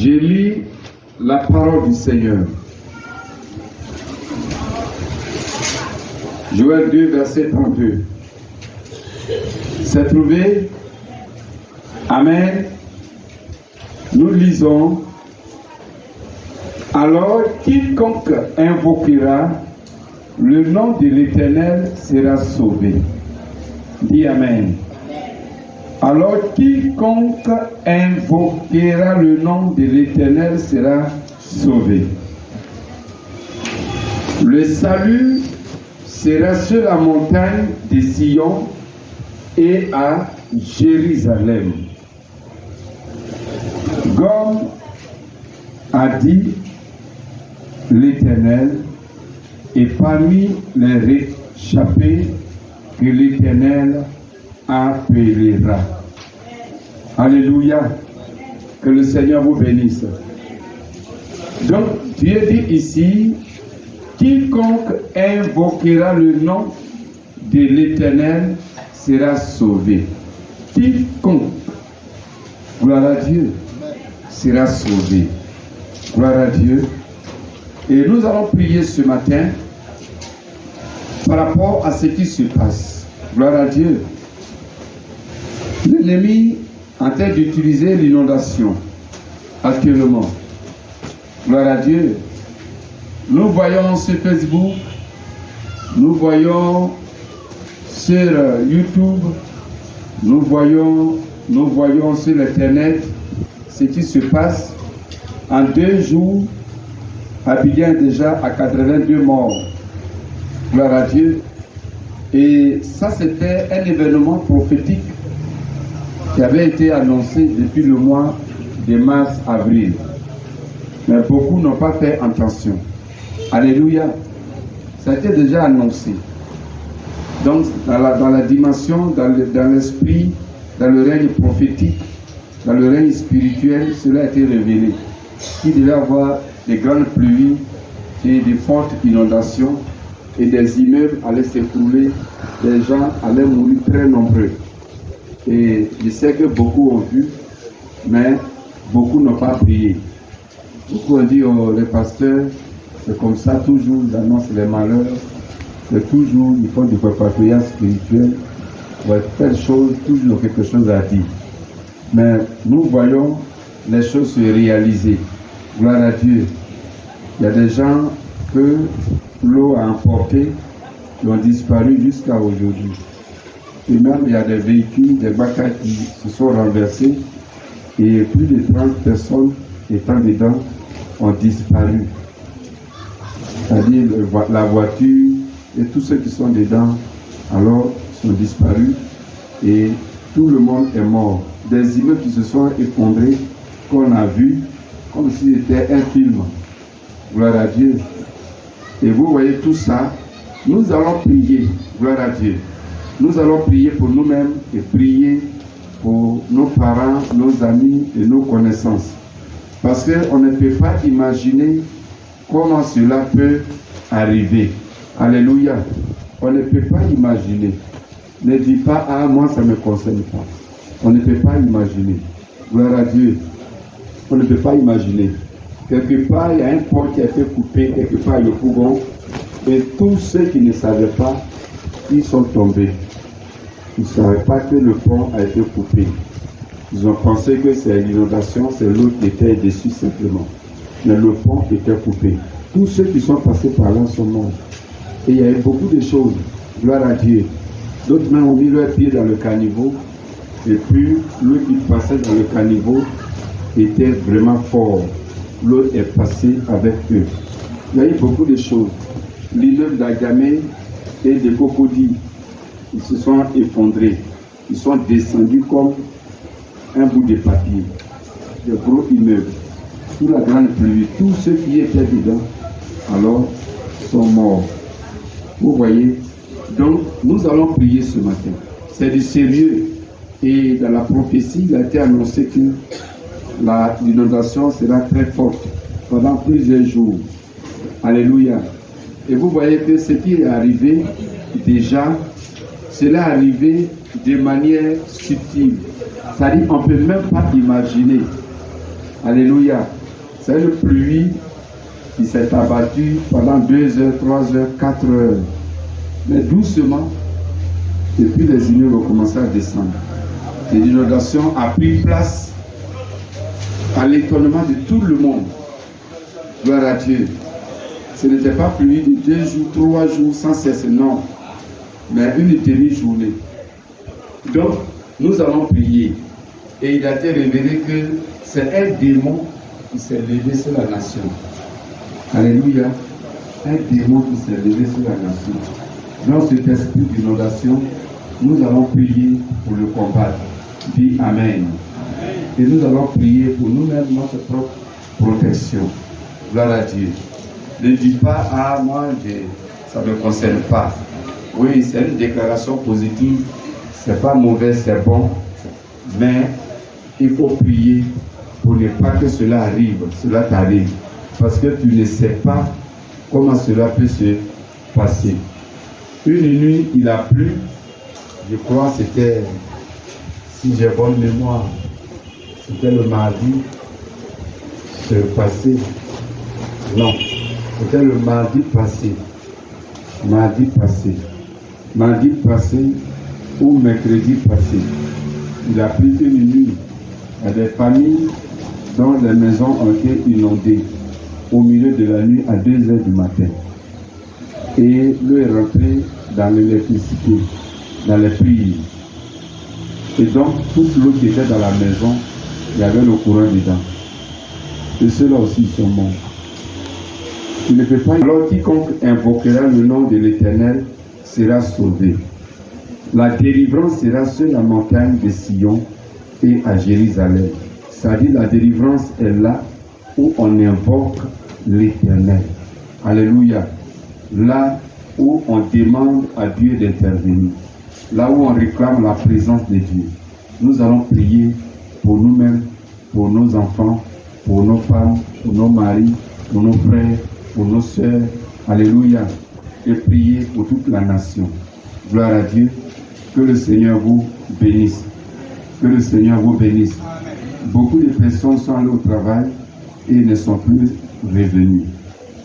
Je lis la parole du Seigneur. Joël 2, verset 32. C'est trouvé? Amen. Nous lisons. Alors, quiconque invoquera le nom de l'Éternel sera sauvé. Dis Amen. Alors, quiconque invoquera le nom de l'Éternel sera sauvé. Le salut sera sur la montagne de Sion et à Jérusalem. Comme a dit l'Éternel, et parmi les réchappés que l'Éternel appellera. Alléluia. Que le Seigneur vous bénisse. Donc, Dieu dit ici, quiconque invoquera le nom de l'Éternel sera sauvé. Quiconque, gloire à Dieu, sera sauvé. Gloire à Dieu. Et nous allons prier ce matin par rapport à ce qui se passe. Gloire à Dieu. L'ennemi est en train d'utiliser l'inondation actuellement. Gloire à Dieu. Nous voyons sur Facebook, nous voyons sur YouTube, nous voyons sur Internet ce qui se passe. En 2 jours, Abidjan est déjà à 82 morts. Gloire à Dieu. Et ça, c'était un événement prophétique qui avait été annoncé depuis le mois de mars-avril. Mais beaucoup n'ont pas fait attention. Alléluia. Ça a été déjà annoncé. Donc, dans la dimension, dans l'esprit, dans le règne prophétique, dans le règne spirituel, cela a été révélé. Il devait y avoir des grandes pluies et des fortes inondations et des immeubles allaient s'écrouler, les gens allaient mourir très nombreux. Et je sais que beaucoup ont vu, mais beaucoup n'ont pas prié. Beaucoup ont dit, oh, les pasteurs, c'est comme ça, toujours ils annoncent les malheurs, c'est toujours, ils font du propagande spirituel, pour telle chose, toujours quelque chose à dire. Mais nous voyons les choses se réaliser. Gloire à Dieu. Il y a des gens que l'eau a emportés, qui ont disparu jusqu'à aujourd'hui. Et même il y a des véhicules, des bacs qui se sont renversés et plus de 30 personnes étant dedans ont disparu. C'est-à-dire la voiture et tous ceux qui sont dedans alors sont disparus et tout le monde est mort. Des immeubles qui se sont effondrés qu'on a vu comme si c'était un film. Gloire à Dieu. Et vous voyez tout ça, nous allons prier. Gloire à Dieu. Nous allons prier pour nous-mêmes et prier pour nos parents, nos amis et nos connaissances. Parce qu'on ne peut pas imaginer comment cela peut arriver. Alléluia. On ne peut pas imaginer. Ne dis pas, ah, moi ça ne me concerne pas. On ne peut pas imaginer. Gloire à Dieu. On ne peut pas imaginer. Quelque part, il y a un pont qui a été coupé, quelque part, le Pougon. Et tous ceux qui ne savaient pas, ils sont tombés. Ils ne savaient pas que le pont a été coupé. Ils ont pensé que c'est l'inondation, c'est l'eau qui était dessus simplement. Mais le pont était coupé. Tous ceux qui sont passés par là sont morts. Et il y a eu beaucoup de choses. Gloire à Dieu. D'autres même ont mis leurs pieds dans le caniveau. Et puis, l'eau qui passait dans le caniveau était vraiment fort. L'eau est passée avec eux. Il y a eu beaucoup de choses. L'immeuble d'Agamé et de Cocody, ils se sont effondrés. Ils sont descendus comme un bout de papier. De gros immeubles. Sous la grande pluie, tous ceux qui étaient dedans, alors, sont morts. Vous voyez? Donc, nous allons prier ce matin. C'est du sérieux. Et dans la prophétie, il a été annoncé que l'inondation sera très forte pendant plusieurs jours. Alléluia. Et vous voyez que ce qui est arrivé déjà, cela est arrivé de manière subtile. C'est-à-dire qu'on ne peut même pas imaginer. Alléluia. C'est une pluie qui s'est abattue pendant 2 heures, 3 heures, 4 heures. Mais doucement, depuis les immeubles ont commencé à descendre. Et l'inondation a pris place à l'étonnement de tout le monde. Gloire à Dieu. Ce n'était pas pluie de 2 jours, 3 jours sans cesse, non. Mais une demi-journée. Donc, nous allons prier. Et il a été révélé que c'est un démon qui s'est levé sur la nation. Alléluia. Un démon qui s'est levé sur la nation. Dans cet esprit d'inondation, nous allons prier pour le combattre. Dis Amen. Et nous allons prier pour nous-mêmes notre propre protection. Gloire à Dieu. Ne dis pas, ah moi, ça ne me concerne pas. Oui, c'est une déclaration positive. C'est pas mauvais, c'est bon. Mais il faut prier pour ne pas que cela arrive, cela t'arrive. Parce que tu ne sais pas comment cela peut se passer. Une nuit, il a plu. Je crois que c'était, si j'ai bonne mémoire, c'était le mardi passé. Non, c'était le mardi passé. Mardi passé. Mardi passé ou mercredi passé. Il a plu une nuit. Il y a des familles dont les maisons ont été inondées au milieu de la nuit à 2 heures du matin. Et l'eau est rentrée dans l'électricité, dans les prises. Et donc, toute l'eau qui était dans la maison, il y avait le courant dedans. Et ceux-là aussi sont morts. Tu ne peux pas. Alors, quiconque invoquera le nom de l'Éternel sera sauvé. La délivrance sera sur la montagne de Sion et à Jérusalem. C'est-à-dire, la délivrance est là où on invoque l'Éternel. Alléluia. Là où on demande à Dieu d'intervenir. Là où on réclame la présence de Dieu. Nous allons prier pour nous-mêmes, pour nos enfants, pour nos femmes, pour nos maris, pour nos frères, pour nos sœurs. Alléluia. Et prier pour toute la nation. Gloire à Dieu. Que le Seigneur vous bénisse. Que le Seigneur vous bénisse. Beaucoup de personnes sont allées au travail et ne sont plus revenues.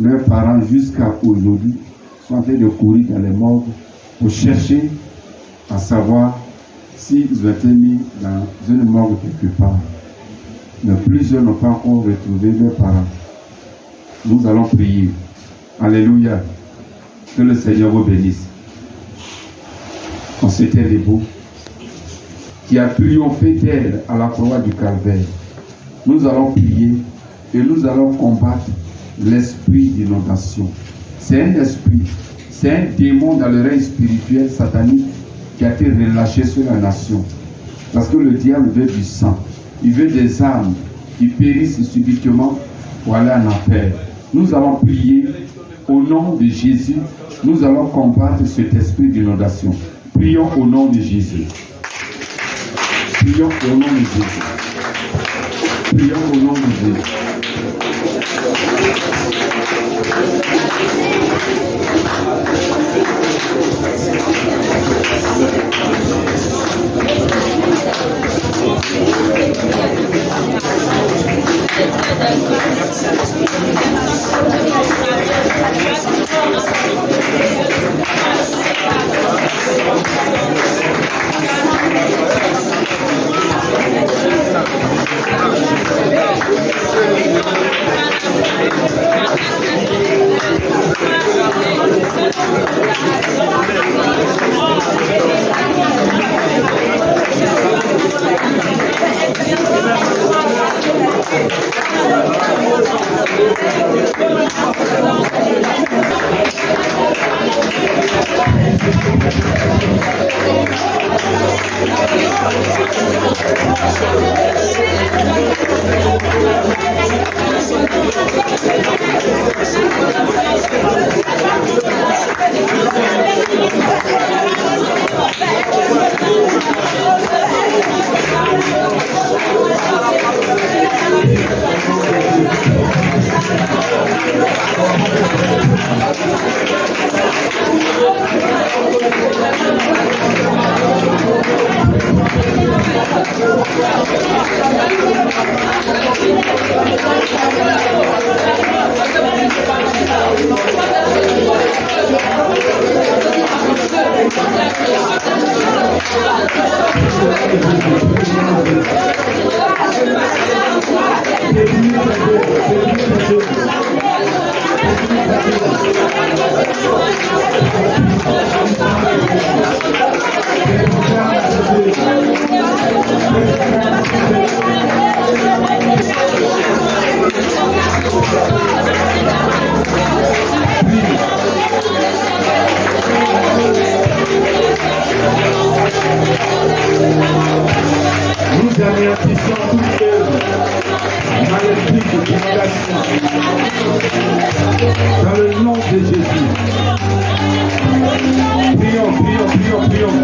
Leurs parents, jusqu'à aujourd'hui, sont en train de courir dans les morgues pour chercher à savoir s'ils ont été mis dans une morgue quelque part. Mais plusieurs n'ont pas encore retrouvé leurs parents. Nous allons prier. Alléluia. Que le Seigneur vous bénisse. On s'était debout, qui a triomphé d'elle à la croix du Calvaire. Nous allons prier et nous allons combattre l'esprit d'inondation. C'est un esprit, c'est un démon dans le règne spirituel satanique qui a été relâché sur la nation. Parce que le diable veut du sang, il veut des âmes qui périssent subitement pour aller en enfer. Nous allons prier au nom de Jésus, nous allons combattre cet esprit d'inondation. Prions au nom de Jésus. Prions au nom de Jésus. Prions au nom de Jésus. Nous anéantissons toute œuvre maléfique de divulgation dans le nom de Jésus. Prions, prions, prions, prions.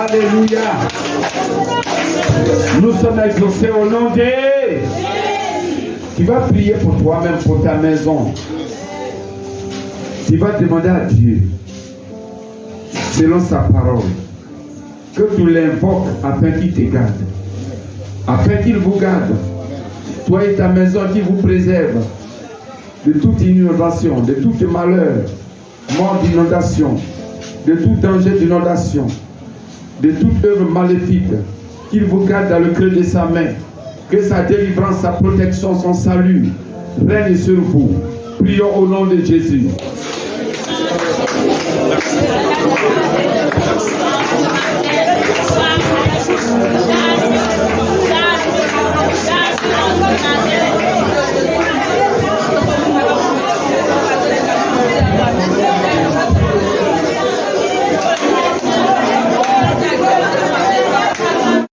Alléluia. Nous sommes exaucés au nom de... Tu vas prier pour toi-même, pour ta maison. Tu vas demander à Dieu, selon sa parole, que tu l'invoques afin qu'il te garde. Afin qu'il vous garde. Toi et ta maison, qu'il vous préserve de toute inondation, de tout malheur, mort d'inondation, de tout danger d'inondation, de toute œuvre maléfique, qu'il vous garde dans le creux de sa main, que sa délivrance, sa protection, son salut règne sur vous. Prions au nom de Jésus.